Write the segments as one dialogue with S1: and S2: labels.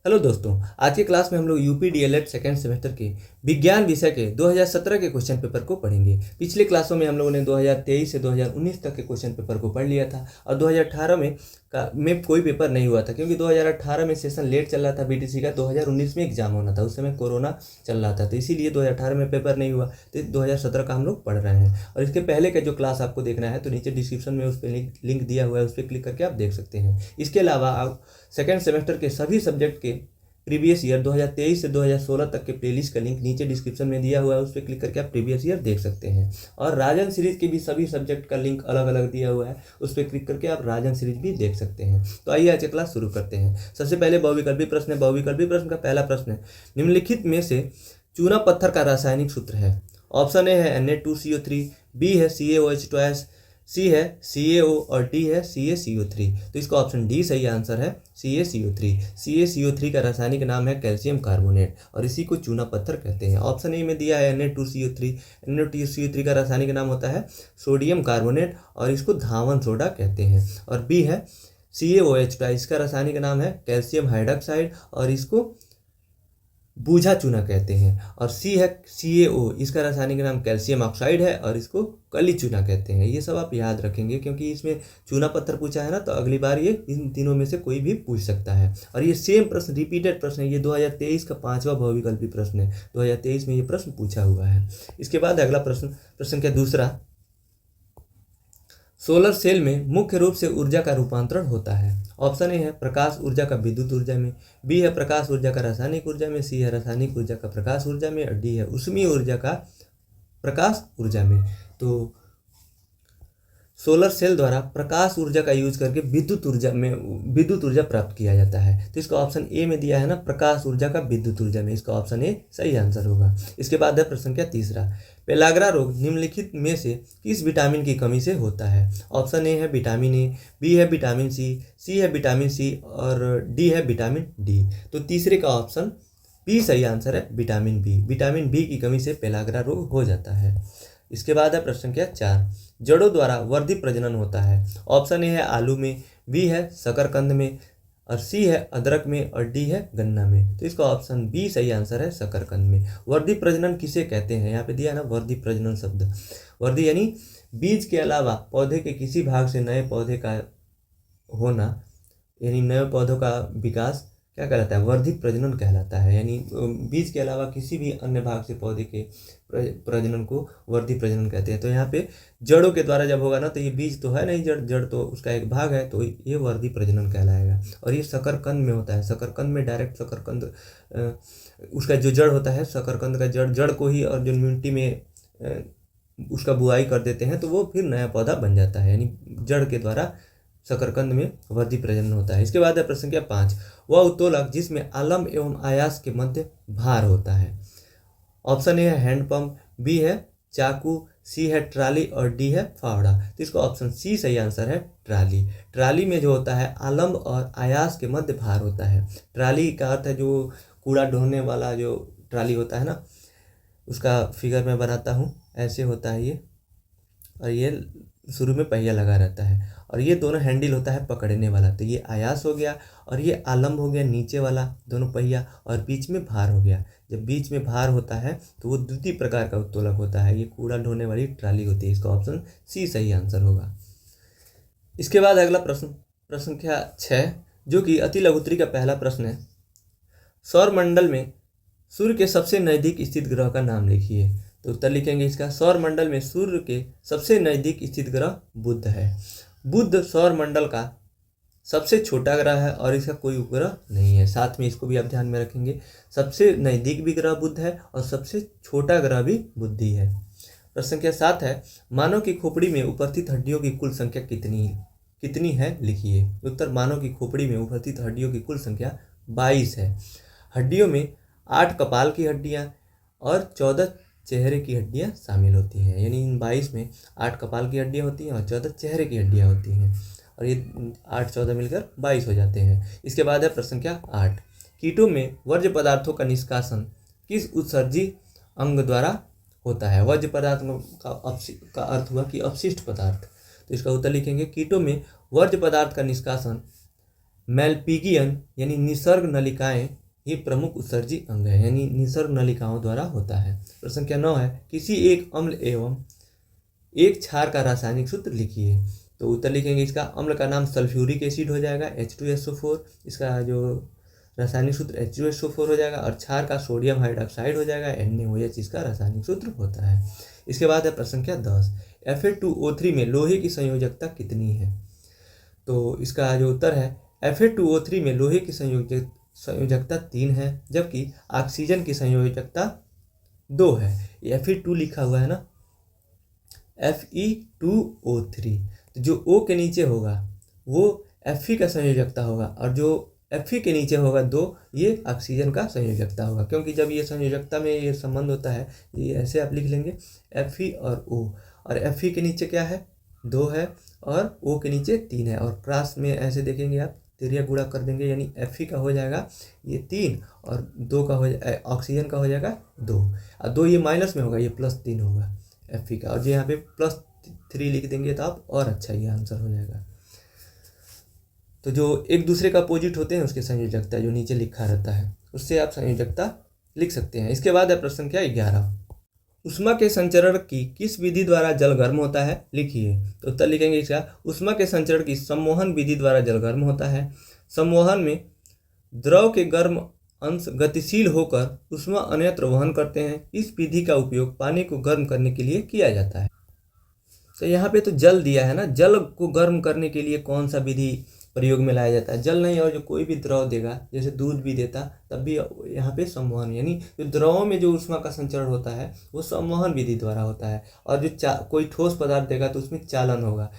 S1: Hello दोस्तों, आज के क्लास में हम लोग यूपी डीएलएड सेकेंड सेमेस्टर के विज्ञान विषय के 2017 के क्वेश्चन पेपर को पढ़ेंगे। पिछले क्लासों में हम लोगों ने 2023 से 2019 तक के क्वेश्चन पेपर को पढ़ लिया था और 2018 में कोई पेपर नहीं हुआ था क्योंकि 2018 में सेशन लेट चल रहा था बीटीसी का। 2019 में एग्जाम होना था, उस समय कोरोना चल रहा था, तो इसीलिए 2018 में पेपर नहीं हुआ। तो 2017 का हम लोग पढ़ रहे हैं और इसके पहले का जो क्लास आपको देखना है तो नीचे डिस्क्रिप्शन में उस पर लिंक दिया हुआ है, उस पर क्लिक करके आप देख सकते हैं। इसके अलावा आप सेकेंड सेमेस्टर के सभी सब्जेक्ट के प्रीवियस ईयर 2023 से 2016 तक के प्लेलिस्ट का लिंक नीचे डिस्क्रिप्शन में दिया हुआ है, उस पर क्लिक करके आप प्रीवियस ईयर देख सकते हैं। और राजन सीरीज के भी सभी सब्जेक्ट का लिंक अलग अलग दिया हुआ है, उस पर क्लिक करके आप राजन सीरीज भी देख सकते हैं। तो आइए आज का क्लास शुरू करते हैं। सबसे पहले बहुविकल्पी प्रश्न है। बहुविकल्पी प्रश्न का पहला प्रश्न है, निम्नलिखित में से चूना पत्थर का रासायनिक सूत्र है। ऑप्शन ए है Na2CO3, बी है CaOH2, सी है CaO और डी है CaCO3। तो इसका ऑप्शन डी सही आंसर है, CaCO3। CaCO3 का रासायनिक नाम है कैल्शियम कार्बोनेट और इसी को चूना पत्थर कहते हैं। ऑप्शन ए में दिया है Na2CO3। Na2CO3 का रासायनिक नाम होता है सोडियम कार्बोनेट और इसको धावन सोडा कहते हैं। और बी है CaOH2, इसका रासायनिक नाम है कैल्शियम हाइड्रोक्साइड और इसको बूझा चूना कहते हैं। और सी है CaO, इसका रासायनिक नाम कैल्शियम ऑक्साइड है और इसको कली चूना कहते हैं। ये सब आप याद रखेंगे क्योंकि इसमें चूना पत्थर पूछा है ना, तो अगली बार ये इन तीनों में से कोई भी पूछ सकता है। और ये सेम प्रश्न रिपीटेड प्रश्न है, ये 2023 का 5वां बहुविकल्पी प्रश्न है। 2023 में ये प्रश्न पूछा हुआ है। इसके बाद अगला प्रश्न क्या दूसरा, सोलर सेल में मुख्य रूप से ऊर्जा का रूपांतरण होता है। ऑप्शन ए है प्रकाश ऊर्जा का विद्युत ऊर्जा में, बी है प्रकाश ऊर्जा का रासायनिक ऊर्जा में, सी है रासायनिक ऊर्जा का प्रकाश ऊर्जा में और डी है ऊष्मीय ऊर्जा का प्रकाश ऊर्जा में। तो सोलर सेल द्वारा प्रकाश ऊर्जा का यूज करके विद्युत ऊर्जा प्राप्त किया जाता है। तो इसका ऑप्शन ए में दिया है ना, प्रकाश ऊर्जा का विद्युत ऊर्जा में, इसका ऑप्शन ए सही आंसर होगा। इसके बाद है प्रश्न क्या तीसरा, पेलाग्रा रोग निम्नलिखित में से किस विटामिन की कमी से होता है। ऑप्शन ए है विटामिन ए, बी है विटामिन सी है विटामिन सी और डी है विटामिन डी। तो तीसरे का ऑप्शन बी सही आंसर है, विटामिन बी। विटामिन बी की कमी से पेलाग्रा रोग हो जाता है। इसके बाद है प्रश्न क्या चार, जड़ों द्वारा वर्धी प्रजनन होता है। ऑप्शन ए है आलू में, बी है शकरकंद में और सी है अदरक में और डी है गन्ना में। तो इसका ऑप्शन बी सही आंसर है, शकरकंद में। वर्धी प्रजनन किसे कहते हैं, यहाँ पे दिया है ना वर्धी प्रजनन शब्द। वर्धी यानी बीज के अलावा पौधे के किसी भाग से नए पौधे का होना, यानी नए पौधों का विकास क्या कहलाता है, वर्धी प्रजनन कहलाता है। यानी बीज के अलावा किसी भी अन्य भाग से पौधे के प्रजनन को वर्धी प्रजनन कहते हैं। तो यहाँ पे जड़ों के द्वारा जब होगा ना, तो ये बीज तो है नहीं, जड़ तो उसका एक भाग है, तो ये वर्धी प्रजनन कहलाएगा। और ये शकरकंद में होता है। शकरकंद में डायरेक्ट शकरकंद उसका जो जड़ होता है, शकरकंद का जड़ को ही और जो मिट्टी में उसका बुआई कर देते हैं तो वो फिर नया पौधा बन जाता है। यानी जड़ के द्वारा शकरकंद में वर्धी प्रजनन होता है। इसके बाद है प्रश्न क्या पाँच, वह उत्तोलक जिसमें आलम्ब एवं आयास के मध्य भार होता है। ऑप्शन ए है हैंडपंप, बी है चाकू, सी है ट्राली और डी है फावड़ा। तो इसका ऑप्शन सी सही आंसर है, ट्राली। ट्राली में जो होता है आलम्ब और आयास के मध्य भार होता है। ट्राली का अर्थ है जो कूड़ा ढोने वाला जो ट्राली होता है ना, उसका फिगर मैं बनाता हूँ, ऐसे होता है ये, और ये शुरू में पहिया लगा रहता है और ये दोनों हैंडल होता है पकड़ने वाला। तो ये आयास हो गया और ये आलम्ब हो गया नीचे वाला दोनों पहिया, और बीच में भार हो गया। जब बीच में भार होता है तो वो द्वितीय प्रकार का उत्तोलक होता है, ये कूड़ा ढोने वाली ट्राली होती है। इसका ऑप्शन सी सही आंसर होगा। इसके बाद अगला प्रश्न संख्या 6, जो कि अति लघुत्तरी का पहला प्रश्न है, सौर मंडल में सूर्य के सबसे नज़दीक स्थित ग्रह का नाम लिखिए। तो उत्तर लिखेंगे इसका, सौर मंडल में सूर्य के सबसे नज़दीक स्थित ग्रह बुध है। बुध सौर मंडल का सबसे छोटा ग्रह है और इसका कोई उपग्रह नहीं है। साथ में इसको भी आप ध्यान में रखेंगे, सबसे नज़दीक भी ग्रह बुध है और सबसे छोटा ग्रह भी बुध ही है। प्रश्न संख्या 7 है, मानव की खोपड़ी में उपस्थित हड्डियों की कुल संख्या कितनी है लिखिए। उत्तर, मानव की खोपड़ी में उपस्थित हड्डियों की कुल संख्या 22 है। हड्डियों में 8 कपाल की हड्डियाँ और 14 चेहरे की हड्डियाँ शामिल होती हैं। यानी इन 22 में 8 कपाल की हड्डियाँ होती हैं और 14 चेहरे की हड्डियाँ होती हैं, और ये 8-14 मिलकर 22 हो जाते हैं। इसके बाद है प्रश्न संख्या 8, कीटों में वर्ज्य पदार्थों का निष्कासन किस उत्सर्जी अंग द्वारा होता है। वर्ज्य पदार्थ का अर्थ हुआ कि अपशिष्ट पदार्थ। तो इसका उत्तर लिखेंगे, कीटों में वर्ज्य पदार्थ का निष्कासन मैलपिगियन यानी निसर्ग नलिकाएं ही प्रमुख उत्सर्जी अंग है, यानी निसर्ग नलिकाओं द्वारा होता है। प्रश्न संख्या 9 है, किसी एक अम्ल एवं एक क्षार का रासायनिक सूत्र लिखिए। तो उत्तर लिखेंगे, इसका अम्ल का नाम सल्फ्यूरिक एसिड हो जाएगा H2SO4, इसका जो रासायनिक सूत्र H2SO4 हो जाएगा, और क्षार का सोडियम हाइड्रोक्साइड हो जाएगा NaOH, इसका रासायनिक सूत्र होता है। इसके बाद है प्रश्न संख्या 10, Fa2O3 में लोहे की संयोजकता कितनी है। तो इसका जो उत्तर है, Fa2O3 में लोहे की संयोजकता 3 है, जबकि ऑक्सीजन की संयोजकता 2 है। Fe2 लिखा हुआ है ना, Fe2O3, तो जो O के नीचे होगा वो Fe का संयोजकता होगा, और जो Fe के नीचे होगा 2, ये ऑक्सीजन का संयोजकता होगा। क्योंकि जब ये संयोजकता में ये संबंध होता है, ये ऐसे आप लिख लेंगे Fe और O, और Fe के नीचे क्या है, 2 है, और O के नीचे 3 है, और क्रॉस में ऐसे देखेंगे आप, तिरिया गुणा कर देंगे, यानी Fe का हो जाएगा ये 3, और 2 का हो जाए ऑक्सीजन का हो जाएगा 2, और 2 ये माइनस में होगा, ये +3 होगा Fe का, और जो यहाँ पे +3 लिख देंगे तो आप और अच्छा ये आंसर हो जाएगा। तो जो एक दूसरे का अपोजिट होते हैं उसके संयोजकता जो नीचे लिखा रहता है उससे आप संयोजकता लिख सकते हैं। इसके बाद है प्रश्न संख्या 11, उष्मा के संचरण की किस विधि द्वारा जल गर्म होता है, लिखिए। तो उत्तर लिखेंगे इसका, उष्मा के संचरण की सम्मोहन विधि द्वारा जल गर्म होता है। सम्मोहन में द्रव के गर्म अंश गतिशील होकर उष्मा अन्यत्र वहन करते हैं। इस विधि का उपयोग पानी को गर्म करने के लिए किया जाता है। तो यहाँ पे तो जल दिया है ना, जल को गर्म करने के लिए कौन सा विधि प्रयोग में लाया जाता है, जल नहीं और जो कोई भी द्रव देगा, जैसे दूध भी देता तब भी यहाँ पे सम्मोहन, यानी जो द्रवों में जो ऊष्मा का संचरण होता है वो सम्मोहन विधि द्वारा होता है। और जो कोई ठोस पदार्थ देगा तो उसमें चालन होगा,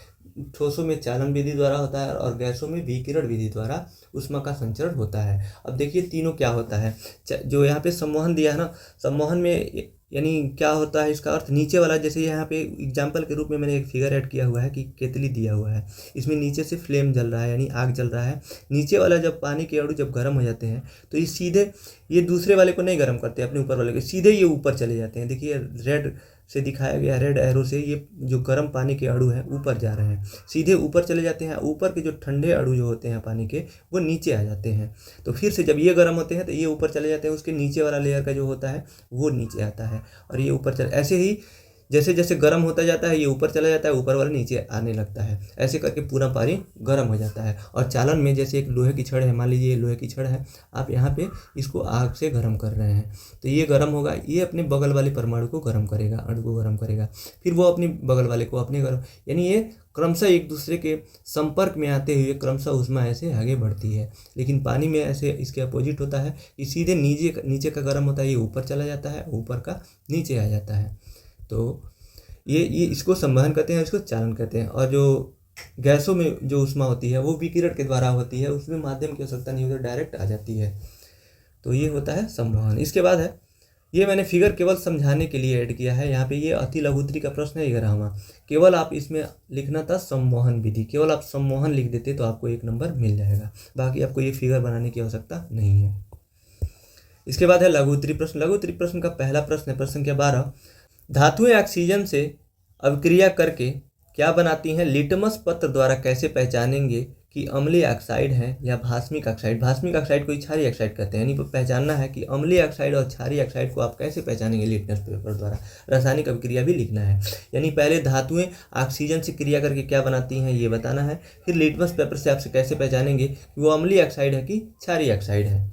S1: ठोसों में चालन विधि द्वारा होता है, और गैसों में विकिरण विधि द्वारा ऊष्मा का संचरण होता है। अब देखिए तीनों क्या होता है, जो यहाँ पे सम्मोहन दिया है ना, सम्मोहन में यानी क्या होता है, इसका अर्थ नीचे वाला, जैसे यहाँ पे एग्जाम्पल के रूप में मैंने एक फिगर ऐड किया हुआ है कि केतली दिया हुआ है, इसमें नीचे से फ्लेम जल रहा है यानी आग जल रहा है। नीचे वाला जब पानी के अणु जब गर्म हो जाते हैं तो ये सीधे ये दूसरे वाले को नहीं गर्म करते, अपने ऊपर वाले को, सीधे ये ऊपर चले जाते हैं। देखिए रेड से दिखाया गया, रेड एरो से ये जो गर्म पानी के अणु हैं ऊपर जा रहे हैं, सीधे ऊपर चले जाते हैं। ऊपर के जो ठंडे अणु जो होते हैं पानी के वो नीचे आ जाते हैं। तो फिर से जब ये गर्म होते हैं तो ये ऊपर चले जाते हैं, उसके नीचे वाला लेयर का जो होता है वो नीचे आता है, और ये ऊपर चले, ऐसे ही जैसे जैसे गर्म होता जाता है ये ऊपर चला जाता है, ऊपर वाला नीचे आने लगता है, ऐसे करके पूरा पानी गर्म हो जाता है। और चालन में जैसे एक लोहे की छड़ है, मान लीजिए ये लोहे की छड़ है, आप यहाँ पे इसको आग से गर्म कर रहे हैं तो ये गर्म होगा, ये अपने बगल वाले परमाणु को गर्म करेगा, अणु को गर्म करेगा, फिर वो अपने बगल वाले को अपने गर्म, यानी ये क्रमशः एक दूसरे के संपर्क में आते हुए क्रमशः ऊष्मा ऐसे आगे बढ़ती है। लेकिन पानी में ऐसे इसके अपोजिट होता है कि सीधे नीचे का गर्म होता है, ये ऊपर चला जाता है, ऊपर का नीचे आ जाता है। तो ये इसको संवहन कहते हैं, इसको चालन कहते हैं। और जो गैसों में जो ऊष्मा होती है वो विकिरण के द्वारा होती है, उसमें माध्यम की आवश्यकता नहीं होती, डायरेक्ट आ जाती है। तो ये होता है संवहन। इसके बाद है, ये मैंने फिगर केवल समझाने के लिए ऐड किया है, यहाँ पे ये अति लघुत्तरी का प्रश्न है 11वां, केवल आप इसमें लिखना था सम्मोहन विधि, केवल आप सम्मोहन लिख देते तो आपको 1 नंबर मिल जाएगा, बाकी आपको ये फिगर बनाने की आवश्यकता नहीं है। इसके बाद है लघुत्तरी प्रश्न। लघुत्तरी प्रश्न का पहला प्रश्न है प्रश्न संख्या 12, धातुएं ऑक्सीजन से अभिक्रिया करके क्या बनाती हैं, लिटमस पत्र द्वारा कैसे पहचानेंगे कि अम्लीय ऑक्साइड है या भास्मिक ऑक्साइड। भास्मिक ऑक्साइड को क्षारीय ऑक्साइड कहते हैं, यानी पहचानना है कि अम्लीय ऑक्साइड और क्षारीय ऑक्साइड को आप कैसे पहचानेंगे, लिटमस पेपर द्वारा। रासायनिक अभिक्रिया भी लिखना है, यानी पहले धातुएं ऑक्सीजन से क्रिया करके क्या बनाती हैं ये बताना है, फिर लिटमस पेपर से आपसे कैसे पहचानेंगे कि वो अम्लीय ऑक्साइड है कि क्षारीय ऑक्साइड है।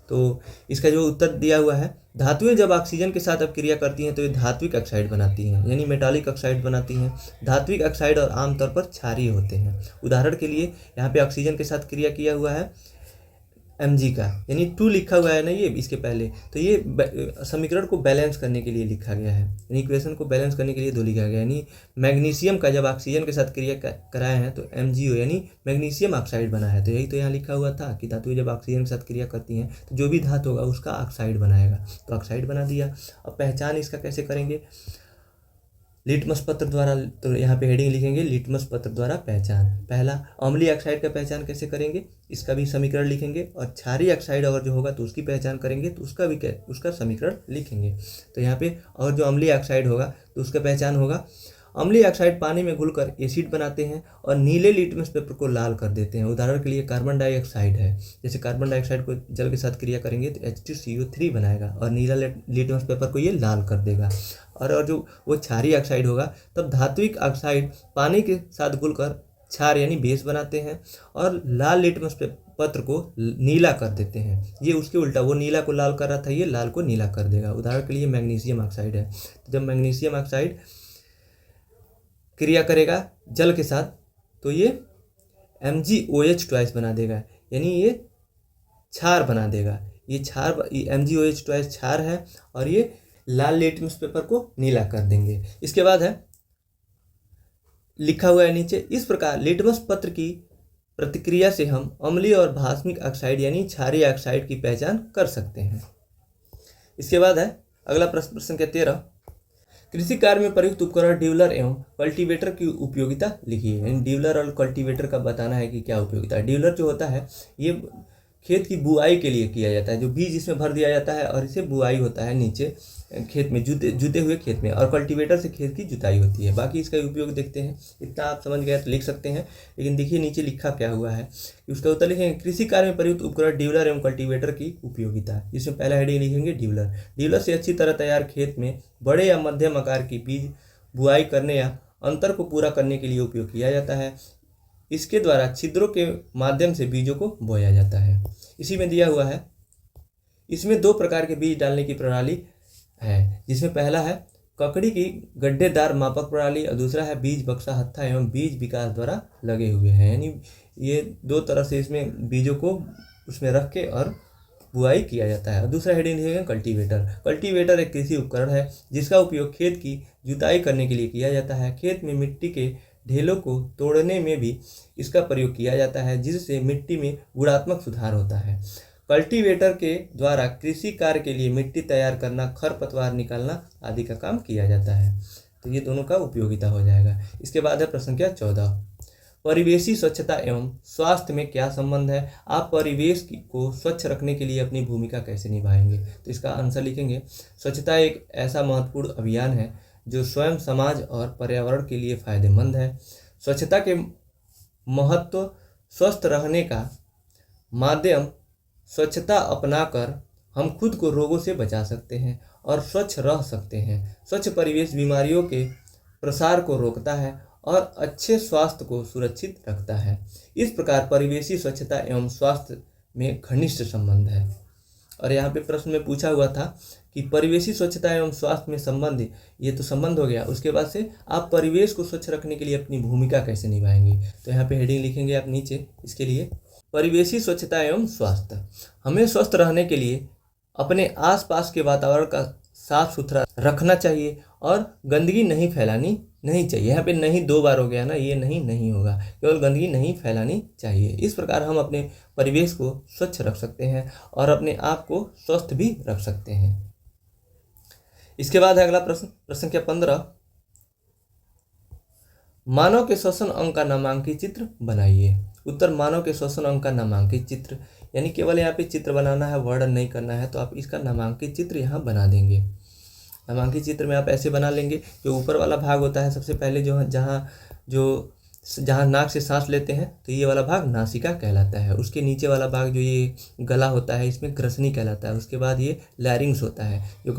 S1: तो इसका जो उत्तर दिया हुआ है, धातुएं जब ऑक्सीजन के साथ अपक्रिया करती हैं तो ये धात्विक ऑक्साइड बनाती हैं, यानी मेटालिक ऑक्साइड बनाती हैं। धात्विक ऑक्साइड और आमतौर पर क्षारीय होते हैं। उदाहरण के लिए यहाँ पे ऑक्सीजन के साथ क्रिया किया हुआ है Mg का, यानी 2 लिखा हुआ है ना ये इसके पहले, तो ये समीकरण को बैलेंस करने के लिए लिखा गया है, यानी इक्वेशन को बैलेंस करने के लिए 2 लिखा गया है। यानी मैग्नीशियम का जब ऑक्सीजन के साथ क्रिया कराए हैं तो MgO यानी मैग्नीशियम ऑक्साइड बना है। तो यही तो यहाँ लिखा हुआ था कि धातुएं जब ऑक्सीजन के साथ क्रिया करती हैं तो जो भी धातु होगा उसका ऑक्साइड बनाएगा, तो ऑक्साइड बना दिया। अब पहचान इसका कैसे करेंगे, लिटमस पत्र द्वारा, तो यहाँ पे हेडिंग लिखेंगे लिटमस पत्र द्वारा पहचान। पहला, अम्लीय ऑक्साइड का पहचान कैसे करेंगे, इसका भी समीकरण लिखेंगे, और क्षारीय ऑक्साइड अगर जो होगा तो उसकी पहचान करेंगे तो उसका समीकरण लिखेंगे। तो यहाँ पे और जो अम्लीय ऑक्साइड होगा तो उसका पहचान होगा अम्लीय ऑक्साइड पानी में घुलकर एसिड बनाते हैं और नीले लिटमस पेपर को लाल कर देते हैं। उदाहरण के लिए कार्बन डाइऑक्साइड है, जैसे कार्बन डाइऑक्साइड को जल के साथ क्रिया करेंगे तो H2CO3 बनाएगा और नीला लिटमस पेपर को ये लाल कर देगा। और जो वो क्षारीय ऑक्साइड होगा तब धात्विक ऑक्साइड पानी के साथ घुलकर क्षार यानी बेस बनाते हैं और लाल लिटमस पत्र को नीला कर देते हैं। ये उसके उल्टा, वो नीला को लाल कर रहा था, ये लाल को नीला कर देगा। उदाहरण के लिए मैग्नीशियम ऑक्साइड है, तो जब मैग्नीशियम ऑक्साइड क्रिया करेगा जल के साथ तो ये MgOH बना देगा, यानी ये क्षार बना देगा। ये क्षार MgOH क्षार है और ये लाल लिटमस पेपर को नीला कर देंगे। इसके बाद है लिखा हुआ है नीचे, इस प्रकार लिटमस पत्र की प्रतिक्रिया से हम अम्लीय और भास्मिक ऑक्साइड यानी क्षारीय ऑक्साइड की पहचान कर सकते हैं। इसके बाद है अगला प्रश्न संख्या 13, कृषि कार्य में प्रयुक्त उपकरण ड्यूलर एवं कल्टीवेटर की उपयोगिता लिखिए। यानी ड्यूलर और कल्टीवेटर का बताना है कि क्या उपयोगिता है। ड्यूलर जो होता है ये खेत की बुआई के लिए किया जाता है, जो बीज इसमें भर दिया जाता है और इसे बुआई होता है नीचे खेत में, जुते हुए खेत में। और कल्टीवेटर से खेत की जुताई होती है। बाकी इसका उपयोग देखते हैं। इतना आप समझ गए तो लिख सकते हैं, लेकिन देखिए नीचे लिखा क्या हुआ है कि उसका उत्तर लिखेंगे कृषि कार्य में प्रयुक्त उपकरण ड्यूलर एवं कल्टीवेटर की उपयोगिता। जिसमें पहला हेडिंग लिखेंगे ड्यूलर। ड्यूलर से अच्छी तरह तैयार खेत में बड़े या मध्यम आकार की बीज बुआई करने या अंतर को पूरा करने के लिए उपयोग किया जाता है। इसके द्वारा छिद्रों के माध्यम से बीजों को बोया जाता है। इसी में दिया हुआ है, इसमें 2 प्रकार के बीज डालने की प्रणाली है, जिसमें पहला है ककड़ी की गड्ढेदार मापक प्रणाली और दूसरा है बीज बक्सा हत्था एवं बीज विकास द्वारा लगे हुए हैं। यानी ये 2 तरह से इसमें बीजों को उसमें रख के और बुआई किया जाता है। और दूसरा हेडिंग है कल्टीवेटर। कल्टीवेटर एक कृषि उपकरण है जिसका उपयोग खेत की जुताई करने के लिए किया जाता है। खेत में मिट्टी के ढेलों को तोड़ने में भी इसका प्रयोग किया जाता है, जिससे मिट्टी में गुणात्मक सुधार होता है। कल्टीवेटर के द्वारा कृषि कार्य के लिए मिट्टी तैयार करना, खरपतवार निकालना आदि का काम किया जाता है। तो ये दोनों का उपयोगिता हो जाएगा। इसके बाद है प्रश्न संख्या 14, परिवेशी स्वच्छता एवं स्वास्थ्य में क्या संबंध है? आप परिवेश को स्वच्छ रखने के लिए अपनी भूमिका कैसे निभाएंगे? तो इसका आंसर लिखेंगे, स्वच्छता एक ऐसा महत्वपूर्ण अभियान है जो स्वयं, समाज और पर्यावरण के लिए फायदेमंद है। स्वच्छता के महत्व, स्वस्थ रहने का माध्यम, स्वच्छता अपनाकर हम खुद को रोगों से बचा सकते हैं और स्वच्छ रह सकते हैं। स्वच्छ परिवेश बीमारियों के प्रसार को रोकता है और अच्छे स्वास्थ्य को सुरक्षित रखता है। इस प्रकार परिवेशी स्वच्छता एवं स्वास्थ्य में घनिष्ठ संबंध है। और यहाँ पे प्रश्न में पूछा हुआ था कि परिवेशी स्वच्छता एवं स्वास्थ्य में संबंध, ये तो संबंध हो गया। उसके बाद से आप परिवेश को स्वच्छ रखने के लिए अपनी भूमिका कैसे निभाएंगे? तो यहाँ पे हेडिंग लिखेंगे आप नीचे इसके लिए, परिवेशी स्वच्छता एवं स्वास्थ्य। हमें स्वस्थ रहने के लिए अपने आसपास के वातावरण का साफ सुथरा रखना चाहिए और गंदगी नहीं फैलानी नहीं चाहिए। यहाँ पे नहीं 2 बार हो गया ना, ये नहीं होगा, केवल गंदगी नहीं फैलानी चाहिए। इस प्रकार हम अपने परिवेश को स्वच्छ रख सकते हैं और अपने आप को स्वस्थ भी रख सकते हैं। इसके बाद है अगला प्रश्न संख्या 15, मानव के श्वसन अंग का नामांकित चित्र बनाइए। उत्तर, मानव के श्वसन अंग का नामांकित चित्र, यानी केवल यहाँ पे चित्र बनाना है, वर्णन नहीं करना है, तो आप इसका नामांकित चित्र यहाँ बना देंगे। नामांकित चित्र में आप ऐसे बना लेंगे, जो ऊपर वाला भाग होता है सबसे पहले जहाँ नाक से सांस लेते हैं तो ये वाला भाग नासिका कहलाता है। उसके नीचे वाला भाग जो ये गला होता है इसमें ग्रसनी कहलाता है। उसके बाद ये लैरिंग्स होता है, जो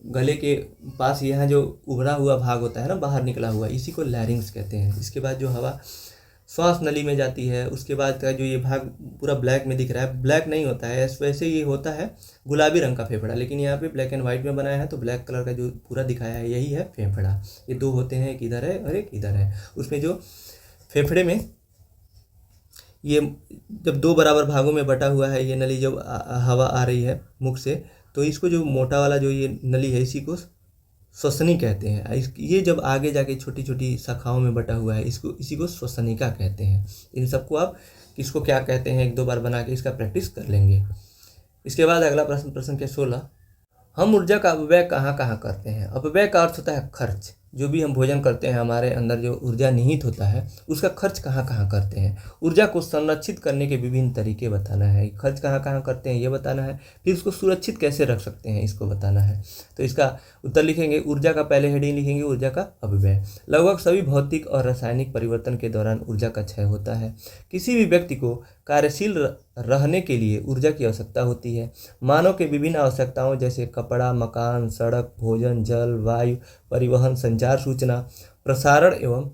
S1: गले के पास यहाँ जो उभरा हुआ भाग होता है ना, बाहर निकला हुआ, इसी को लैरिंग्स कहते हैं। इसके बाद जो हवा श्वास नली में जाती है, उसके बाद का जो ये भाग पूरा ब्लैक में दिख रहा है, ब्लैक नहीं होता है, वैसे ये होता है गुलाबी रंग का फेफड़ा, लेकिन यहाँ पे ब्लैक एंड वाइट में बनाया है तो ब्लैक कलर का जो पूरा दिखाया है यही है फेफड़ा। ये 2 होते हैं, एक इधर है और एक इधर है। उसमें जो फेफड़े में ये जब 2 बराबर भागों में बटा हुआ है, ये नली जब हवा आ रही है मुख से, तो इसको जो मोटा वाला जो ये नली है इसी को श्वसनी कहते हैं। ये जब आगे जाके छोटी छोटी शाखाओं में बटा हुआ है इसी को श्वसनिका कहते हैं। इन सबको आप किसको क्या कहते हैं 1-2 बार बना के इसका प्रैक्टिस कर लेंगे। इसके बाद अगला प्रश्न संख्या 16, हम ऊर्जा का अपव्यय कहाँ कहाँ करते हैं? अपव्यय का अर्थ होता है खर्च, जो भी हम भोजन करते हैं, हमारे अंदर जो ऊर्जा निहित होता है, उसका खर्च कहाँ कहाँ करते हैं। ऊर्जा को संरक्षित करने के विभिन्न तरीके बताना है। खर्च कहाँ कहाँ करते हैं ये बताना है, फिर उसको सुरक्षित कैसे रख सकते हैं इसको बताना है। तो इसका उत्तर लिखेंगे, ऊर्जा का पहले हेडिंग लिखेंगे ऊर्जा का अपव्यय। लगभग सभी भौतिक और रासायनिक परिवर्तन के दौरान ऊर्जा का क्षय होता है। किसी भी व्यक्ति को कार्यशील रहने के लिए ऊर्जा की आवश्यकता होती है। मानव के विभिन्न आवश्यकताओं जैसे कपड़ा, मकान, सड़क, भोजन, जल, वायु, परिवहन, संचार, सूचना प्रसारण एवं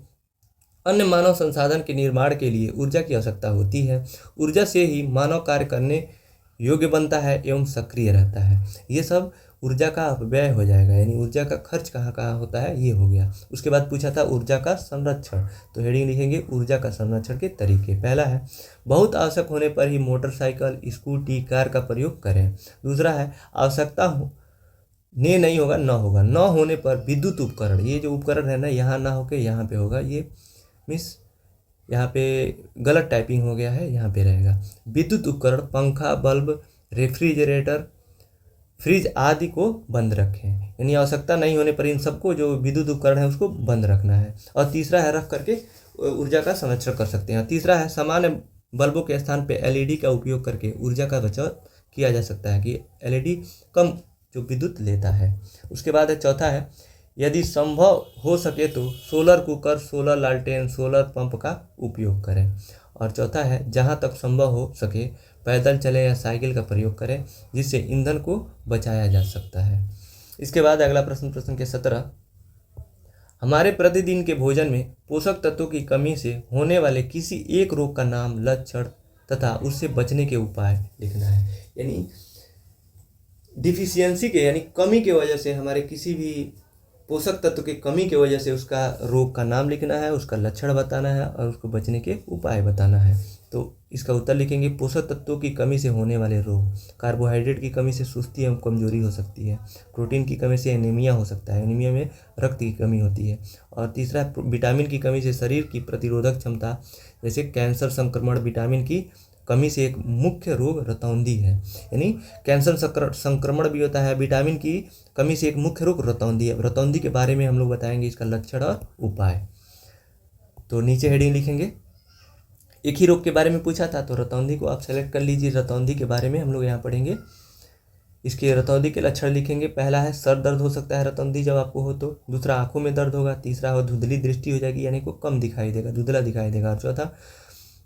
S1: अन्य मानव संसाधन के निर्माण के लिए ऊर्जा की आवश्यकता होती है। ऊर्जा से ही मानव कार्य करने योग्य बनता है एवं सक्रिय रहता है। ये सब ऊर्जा का अपव्यय हो जाएगा, यानी ऊर्जा का खर्च कहाँ कहाँ होता है ये हो गया। उसके बाद पूछा था ऊर्जा का संरक्षण, तो हेडिंग लिखेंगे ऊर्जा का संरक्षण के तरीके। पहला है बहुत आवश्यक होने पर ही मोटरसाइकिल, स्कूटी, कार का प्रयोग करें। दूसरा है आवश्यकता ने नहीं होगा न होगा, न होने पर विद्युत उपकरण, ये जो उपकरण है ना यहाँ ना होके यहाँ पे होगा, ये मिस यहाँ पे गलत टाइपिंग हो गया है, यहाँ पे रहेगा। विद्युत उपकरण पंखा, बल्ब, रेफ्रिजरेटर, फ्रिज आदि को बंद रखें, यानी आवश्यकता नहीं होने पर इन सबको जो विद्युत उपकरण है उसको बंद रखना है। और तीसरा है रख करके ऊर्जा का संरक्षण कर सकते हैं। तीसरा है सामान्य बल्बों के स्थान पे एलईडी का उपयोग करके ऊर्जा का बचत किया जा सकता है कि एलईडी कम जो विद्युत लेता है। उसके बाद है चौथा है यदि संभव हो सके तो सोलर कुकर, सोलर लालटेन, सोलर पंप का उपयोग करें। और चौथा है जहाँ तक संभव हो सके पैदल चलें या साइकिल का प्रयोग करें, जिससे ईंधन को बचाया जा सकता है। इसके बाद अगला प्रश्न के 17, हमारे प्रतिदिन के भोजन में पोषक तत्वों की कमी से होने वाले किसी एक रोग का नाम, लक्षण तथा उससे बचने के उपाय लिखना है। यानी डिफिशियंसी के यानी कमी के वजह से, हमारे किसी भी पोषक तत्व की कमी की वजह से उसका रोग का नाम लिखना है, उसका लक्षण बताना है और उसको बचने के उपाय बताना है। तो इसका उत्तर लिखेंगे पोषक तत्वों की कमी से होने वाले रोग। कार्बोहाइड्रेट की कमी से सुस्ती एवं कमजोरी हो सकती है। प्रोटीन की कमी से एनीमिया हो सकता है, एनीमिया में रक्त की कमी होती है। और तीसरा विटामिन की कमी से शरीर की प्रतिरोधक क्षमता जैसे कैंसर संक्रमण। विटामिन की कमी से एक मुख्य रोग रतौंधी है, यानी कैंसर संक्रमण भी होता है। विटामिन की कमी से एक मुख्य रोग रतौंधी है। रतौंधी के बारे में हम लोग बताएंगे इसका लक्षण और उपाय। तो नीचे हेडिंग लिखेंगे, एक ही रोग के बारे में पूछा था तो रतौंधी को आप सेलेक्ट कर लीजिए। रतौंधी के बारे में हम लोग यहाँ पढ़ेंगे। इसके रतौंधी के लक्षण लिखेंगे। पहला है सर दर्द हो सकता है रतौंधी जब आपको हो तो। दूसरा आंखों में दर्द होगा। तीसरा हो धुंधली दृष्टि हो जाएगी, यानी को कम दिखाई देगा, धुंधला दिखाई देगा। और चौथा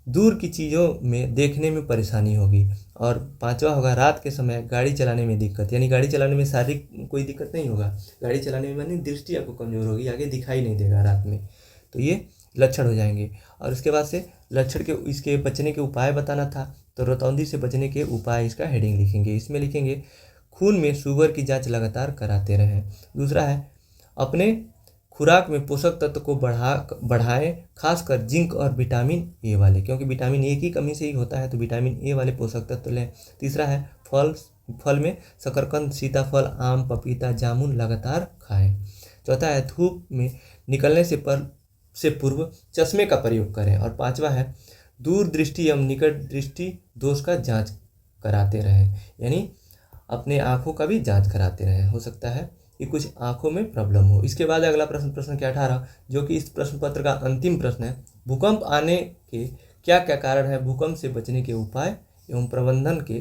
S1: दूर की चीज़ों में देखने में परेशानी होगी। और पांचवा होगा रात के समय गाड़ी चलाने में दिक्कत, यानी गाड़ी चलाने में शारीरिक कोई दिक्कत नहीं होगा, गाड़ी चलाने में यानी दृष्टि आपको कमज़ोर होगी, आगे दिखाई नहीं देगा रात में। तो ये लक्षण हो जाएंगे। और उसके बाद से लक्षण के इसके बचने के उपाय बताना था, तो रतौंधी से बचने के उपाय इसका हेडिंग लिखेंगे। इसमें लिखेंगे खून में शुगर की जाँच लगातार कराते रहें। दूसरा है अपने खुराक में पोषक तत्व को बढ़ाएं, खासकर जिंक और विटामिन ए वाले, क्योंकि विटामिन ए की कमी से ही होता है, तो विटामिन ए वाले पोषक तत्व लें। तीसरा है फल में शकरकंद, सीताफल, आम, पपीता, जामुन लगातार खाएं। चौथा है धूप में निकलने से पूर्व चश्मे का प्रयोग करें। और पांचवा है दूर दृष्टि एवं निकट दृष्टि दोष का जाँच कराते रहें, यानी अपने आँखों का भी जाँच कराते रहें। हो सकता है कि कुछ आंखों में प्रॉब्लम हो। इसके बाद अगला प्रश्न के 18, जो कि इस प्रश्न पत्र का अंतिम प्रश्न है, भूकंप आने के क्या क्या कारण है, भूकंप से बचने के उपाय एवं प्रबंधन के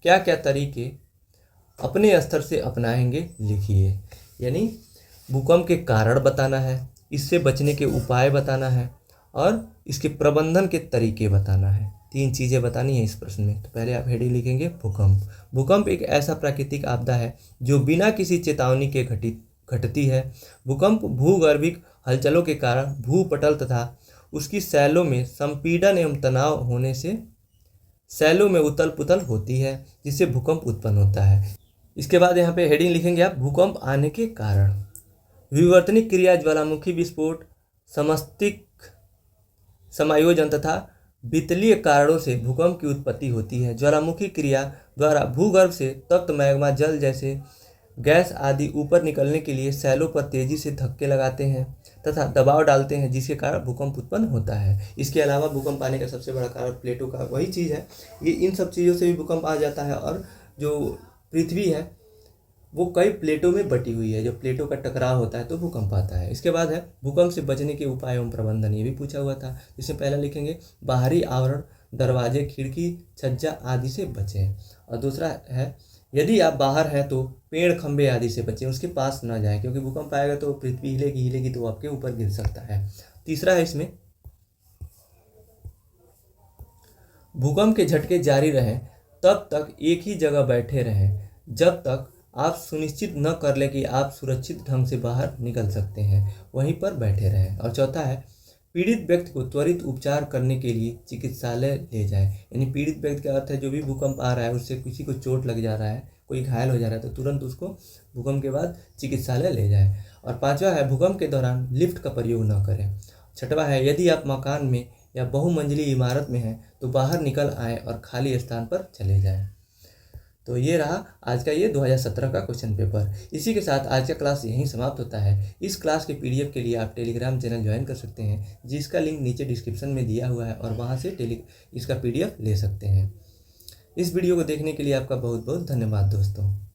S1: क्या क्या तरीके अपने स्तर से अपनाएंगे लिखिए। यानी भूकंप के कारण बताना है, इससे बचने के उपाय बताना है और इसके प्रबंधन के तरीके बताना है। 3 चीज़ें बतानी है इस प्रश्न में। तो पहले आप हेडिंग लिखेंगे भूकंप। भूकंप एक ऐसा प्राकृतिक आपदा है जो बिना किसी चेतावनी के घटती है। भूकंप भूगर्भिक हलचलों के कारण भूपटल तथा उसकी शैलों में संपीड़न एवं तनाव होने से शैलों में उथल पुथल होती है, जिससे भूकंप उत्पन्न होता है। इसके बाद यहाँ पे हेडिंग लिखेंगे आप भूकंप आने के कारण। विवर्तनिक क्रिया, ज्वालामुखी विस्फोट, समस्तिक समायोजन तथा वितलीय कारणों से भूकंप की उत्पत्ति होती है। ज्वालामुखी क्रिया द्वारा भूगर्भ से तप्त मैग्मा, जल जैसे गैस आदि ऊपर निकलने के लिए शैलों पर तेजी से धक्के लगाते हैं तथा दबाव डालते हैं, जिसके कारण भूकंप उत्पन्न होता है। इसके अलावा भूकंप आने का सबसे बड़ा कारण प्लेटों का वही चीज़ है, ये इन सब चीज़ों से भी भूकंप आ जाता है। और जो पृथ्वी है वो कई प्लेटों में बटी हुई है, जब प्लेटों का टकराव होता है तो भूकंप आता है। इसके बाद है भूकंप से बचने के उपाय एवं प्रबंधन, ये भी पूछा हुआ था। इसमें पहला लिखेंगे बाहरी आवरण, दरवाजे, खिड़की, छज्जा आदि से बचें। और दूसरा है यदि आप बाहर हैं तो पेड़, खंबे आदि से बचें, उसके पास ना जाएं, क्योंकि भूकंप आएगा तो पृथ्वी हिलेगी तो आपके ऊपर गिर सकता है। तीसरा है इसमें भूकंप के झटके जारी रहें तब तक एक ही जगह बैठे रहें जब तक आप सुनिश्चित न कर लें कि आप सुरक्षित ढंग से बाहर निकल सकते हैं, वहीं पर बैठे रहें। और चौथा है पीड़ित व्यक्ति को त्वरित उपचार करने के लिए चिकित्सालय ले जाएं। यानी पीड़ित व्यक्ति का अर्थ है जो भी भूकंप आ रहा है उससे किसी को चोट लग जा रहा है, कोई घायल हो जा रहा है, तो तुरंत उसको भूकंप के बाद चिकित्सालय ले जाएं। और पांचवा है भूकंप के दौरान लिफ्ट का प्रयोग न करें। छठवा है यदि आप मकान में या बहुमंजिली इमारत में हैं तो बाहर निकल आएँ और खाली स्थान पर चले जाएं। तो ये रहा आज का ये 2017 का क्वेश्चन पेपर। इसी के साथ आज का क्लास यहीं समाप्त होता है। इस क्लास के पीडीएफ के लिए आप टेलीग्राम चैनल ज्वाइन कर सकते हैं, जिसका लिंक नीचे डिस्क्रिप्शन में दिया हुआ है, और वहाँ से इसका पीडीएफ ले सकते हैं। इस वीडियो को देखने के लिए आपका बहुत बहुत धन्यवाद दोस्तों।